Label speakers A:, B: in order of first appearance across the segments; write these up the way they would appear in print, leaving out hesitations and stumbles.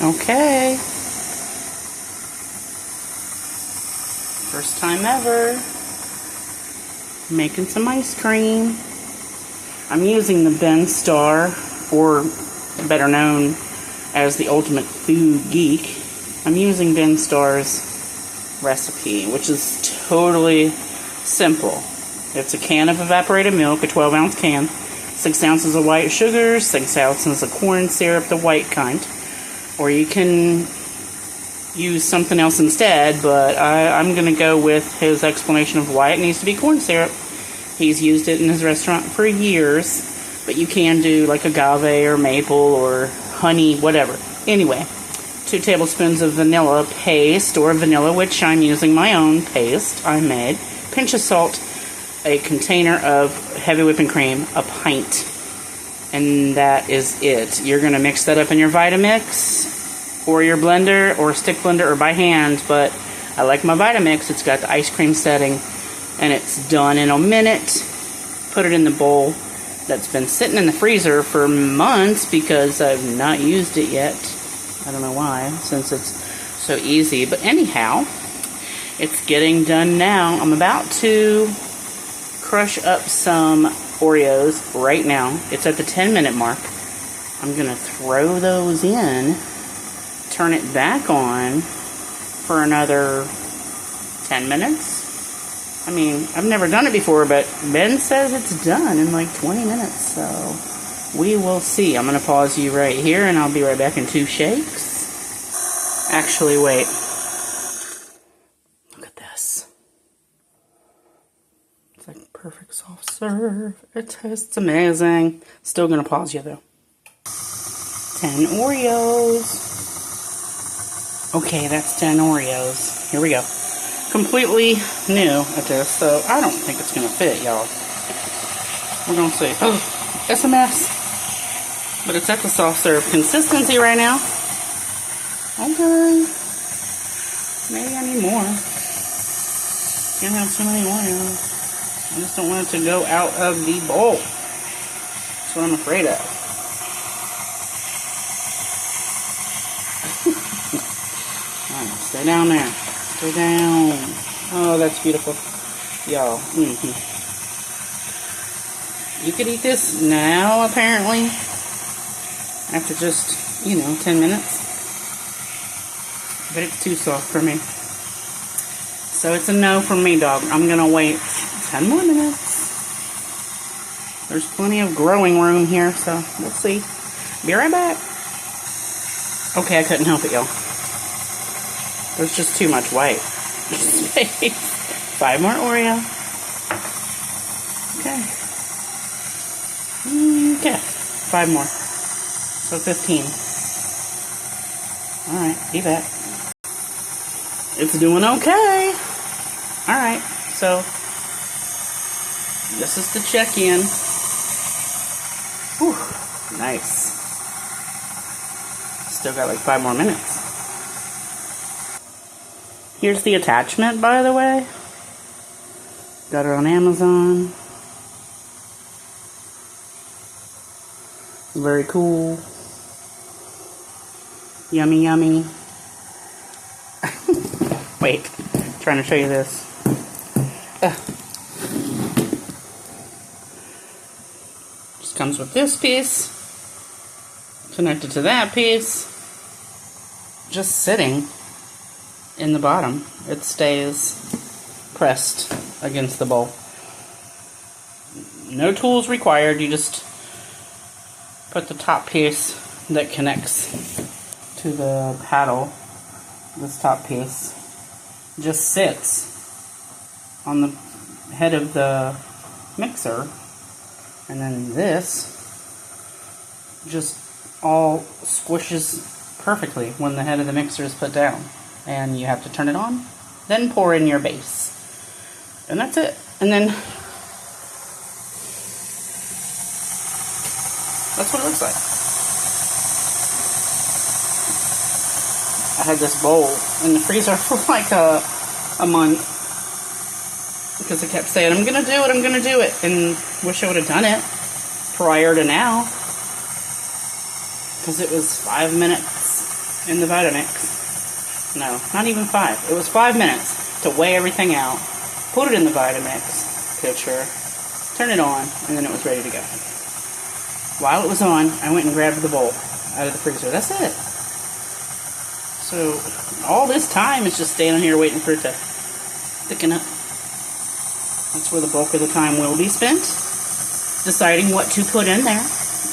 A: Okay. First time ever. Making some ice cream. I'm using the Starr, or better known as the Ultimate Food Geek. I'm using Starr's recipe, which is totally simple. It's a can of evaporated milk, a 12-ounce can, 6 ounces of white sugar, 6 ounces of corn syrup, the white kind. Or you can use something else instead, but I'm going to go with his explanation of why it needs to be corn syrup. He's used it in his restaurant for years, but you can do like agave or maple or honey, whatever. Anyway, 2 tablespoons of vanilla paste, or vanilla, which I'm using my own paste I made. Pinch of salt, a container of heavy whipping cream, a pint. And that is it. You're going to mix that up in your Vitamix, or your blender, or stick blender, or by hand, but I like my Vitamix. It's got the ice cream setting, and it's done in a minute. Put it in the bowl that's been sitting in the freezer for months because I've not used it yet. I don't know why, since it's so easy. But anyhow, it's getting done now. I'm about to crush up some Oreos right now. It's at the 10-minute mark. I'm going to throw those in, turn it back on for another 10 minutes. I mean, I've never done it before, but Ben says it's done in like 20 minutes, so we will see. I'm going to pause you right here, and I'll be right back in 2 shakes. Actually, wait. Look at this. It's like perfect soft serve. It tastes amazing. Still going to pause you, though. 10 Oreos. Okay, that's 10 Oreos. Here we go. Completely new at this, so I don't think it's going to fit, y'all. We're going to see. Oh, it's a mess. But it's at the soft serve consistency right now. Okay. Maybe I need more. Can't have too many Oreos. I just don't want it to go out of the bowl. That's what I'm afraid of. Alright, stay down there. Stay down. Oh, that's beautiful. Y'all. You could eat this now, apparently. After just, 10 minutes. But it's too soft for me. So it's a no from me, dog. I'm going to wait 10 more minutes. There's plenty of growing room here, so we'll see. Be right back. Okay, I couldn't help it, y'all. There's just too much white space. 5 more Oreo. Okay. Okay. 5 more. So 15. Alright, be back. It's doing okay. Alright, so this is the check-in. Whew, nice. Still got like 5 more minutes. Here's the attachment, by the way. Got it on Amazon. Very cool. Yummy, yummy. Wait, trying to show you this. Just comes with this piece. Connected to that piece. Just sitting in the bottom. It stays pressed against the bowl. No tools required. You just put the top piece that connects to the paddle. This top piece just sits on the head of the mixer, and then this just all squishes perfectly when the head of the mixer is put down. And you have to turn it on, then pour in your base. And that's it. And then that's what it looks like. I had this bowl in the freezer for like a month because I kept saying, I'm going to do it, I'm going to do it. And wish I would have done it prior to now, because it was 5 minutes in the Vitamix. No, not even 5. It was 5 minutes to weigh everything out, put it in the Vitamix pitcher, turn it on, and then it was ready to go. While it was on, I went and grabbed the bowl out of the freezer. That's it. So, all this time is just standing here waiting for it to thicken up. That's where the bulk of the time will be spent, deciding what to put in there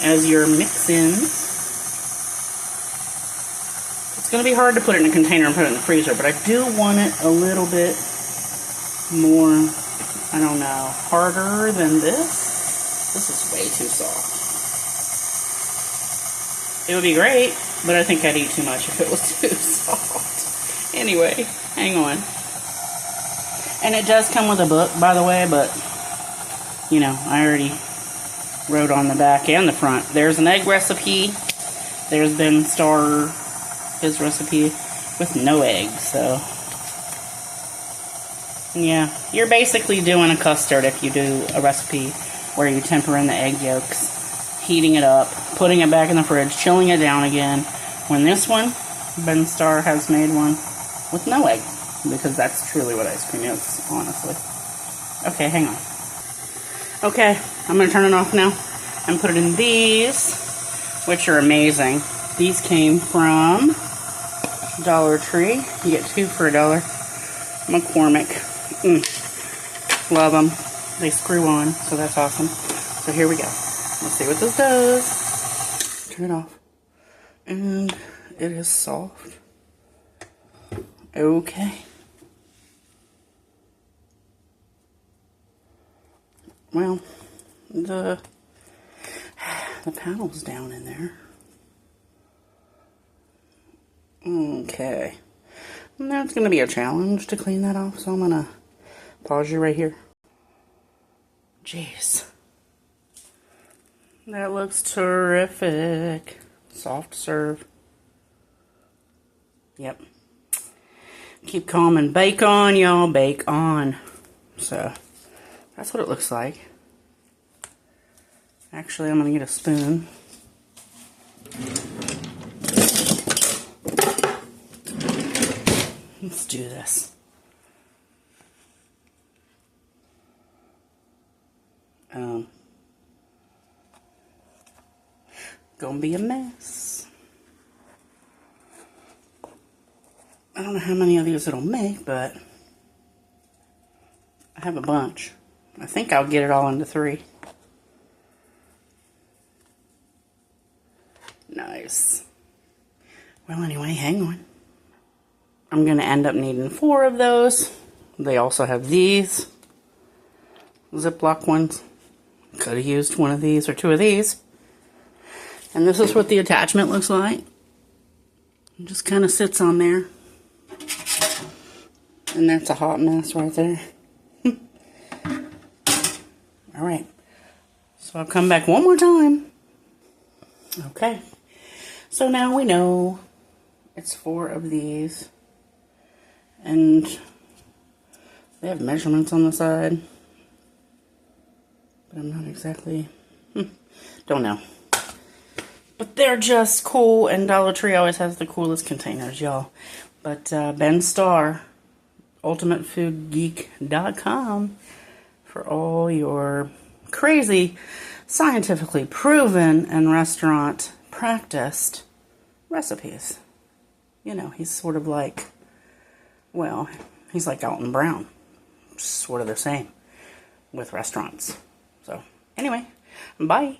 A: as you're mixing. It's going to be hard to put it in a container and put it in the freezer, but I do want it a little bit more, I don't know, harder than this. This is way too soft. It would be great, but I think I'd eat too much if it was too soft. Anyway, hang on. And it does come with a book, by the way, but, you know, I already wrote on the back and the front. There's an egg recipe. There's been Starr, his recipe, with no eggs, so. Yeah, you're basically doing a custard if you do a recipe where you temper in the egg yolks, heating it up, putting it back in the fridge, chilling it down again. When this one, Ben Starr has made one with no egg, because that's truly what ice cream is, honestly. Okay, hang on. Okay, I'm going to turn it off now and put it in these, which are amazing. These came from Dollar Tree. You get 2 for $1. McCormick. Love them. They screw on, so that's awesome. So here we go. Let's see what this does. Turn it off. And it is soft. Okay. Well, the panel's down in there. Okay. Now it's going to be a challenge to clean that off, so I'm going to pause you right here. Jeez. That looks terrific. Soft serve. Yep. Keep calm and bake on, y'all. Bake on. So, that's what it looks like. Actually, I'm going to get a spoon. Let's do this. Gonna be a mess. I don't know how many of these it'll make, but I have a bunch. I think I'll get it all into 3. Nice. Well, anyway, hang on. I'm going to end up needing 4 of those. They also have these Ziploc ones. Could have used 1 of these or 2 of these. And this is what the attachment looks like. It just kind of sits on there. And that's a hot mess right there. Alright. So I'll come back one more time. Okay. So now we know it's 4 of these. And they have measurements on the side. But I'm not exactly... don't know. But they're just cool, and Dollar Tree always has the coolest containers, y'all. But Ben Starr, ultimatefoodgeek.com for all your crazy, scientifically proven, and restaurant practiced recipes. You know, he's sort of like, well, he's like Alton Brown. Sort of the same with restaurants. So, anyway, bye.